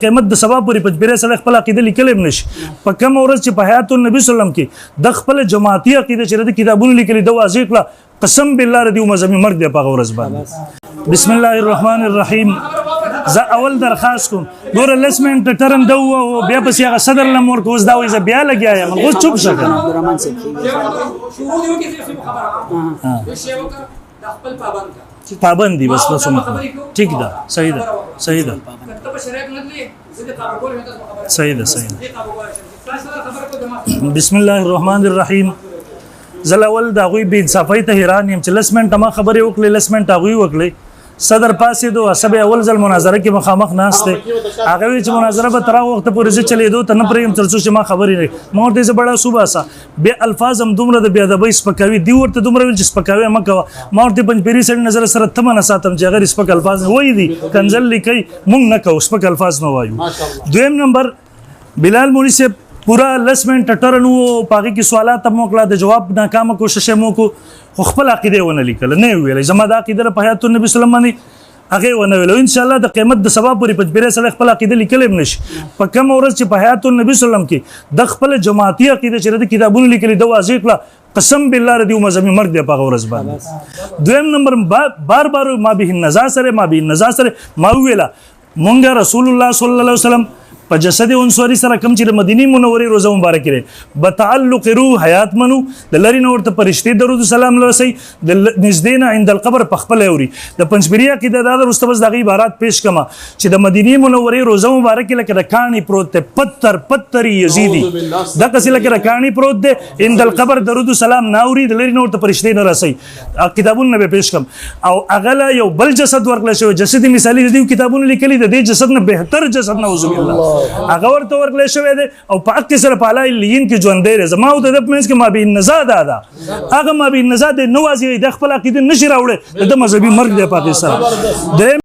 قیمت د سبا پورې پنځپیره سره خپل عقیده لیکلی هم نشي په کوم ورځ چې په حیات النبي صلی الله علیه وسلم کې د خپل جماعتي عقیده چې د کتابونو لیکلي د واضح کړه قسم بالله ردی مذهبي مرګ دی په هغه ورځ باندې بسم الله الرحمن الرحیم زه اول درخواست کوم ګوره لس منټه ټرن ده ووهو بیا پسې هغه صدر لم ورکړو اوس دا وایي زه بیا لګیا یم اوس چوپ شه که پابند دي بس بس ٹھیک ده صحیح ده صحیح ده صحیح ده صحیح ده بسم الله الرحمن الرحیم زل اول دا غوی بے انصافی ته حیران یم چې لس منټه ما خبرې وکړې لس منټه هغوی وکړې صدر پاسې دو عصب اول ځل مناظره کې مخامخ ناست دی هغه وی چې مناظره به تر هغه وخته پورې زه چلېدو ته نه پرېږدم تر څو چې ما خبرې نه ما ورته زه بړه صوباسه بیا الفاظ هم دومره د بېادبۍ سپکوي دی ورته دومره ویل چې سپکوي مه کوه ما ورته پنجپیري سړي نظر سره تمه نه ساتم چې هغه سپک الفاظ وایي دي کنځل لیکئ موږ نه کوو سپک الفاظ نه وایو دویم نمبر بلال مولوي صاحب پورا لس منټه ټرن و په هغې کې سوالات هم وکړه د جواب ناکامه کوشش یې مو وکړو خو خپل عقیده یې ونه لیکله نه یې ویلی زما دا عقیده په حیات النبي صلی الله علیه وسلم باندې هغه ونه ویل انشاءالله د قیمت د سبا پورې پنځپیره سره خپل عقیده لیکلی هم نشي په کومه ورځ چې په حیات النبي صلی الله علیه وسلم کې د خپل جماعتي عقیده چې د کتابونو لیکلي د واضح کړه قسم بالله ردی مذهبي مرګ دی په هغه ورځ باندې دویم نمبر بار بار ما به النزا سره ما ویله مونږ رسول الله صلی الله علیه وسلم په جسد انصاري سره کم چې د مدینه منورې روزه مبارک لري بتعلق روح حیات منو د لری نور ته پرشتي درود سلام لوسي د نږدې نه عند القبر په خپل اوري د پنځپیري عقیده دا د رستبس دغه عبارت پیش کما چې د مدینه منورې روزه مبارک لکه د کانی پروت ته پتر یزیدی دا کسي لکه د کانی پروت ده عند القبر درود سلام ناوري د لری نور ته پرشتي نه رسي کتابونه به پیش کم او اغله یو بل جسد ورکړل شو جسد مثالی د کتابونو لیکلي د دې جسد نه بهتر جسد نعوذ بالله هغه ورته ورکړل شوی دی او په حق کې سره په اعلی لیین کې ژوندی دی زما او د ده په منځ کې مابین نزا ده هغه مابین نزا دی نه واضح د خپل عقیده نشي راوړی د ده مذهبي مرګ دی په هغې سره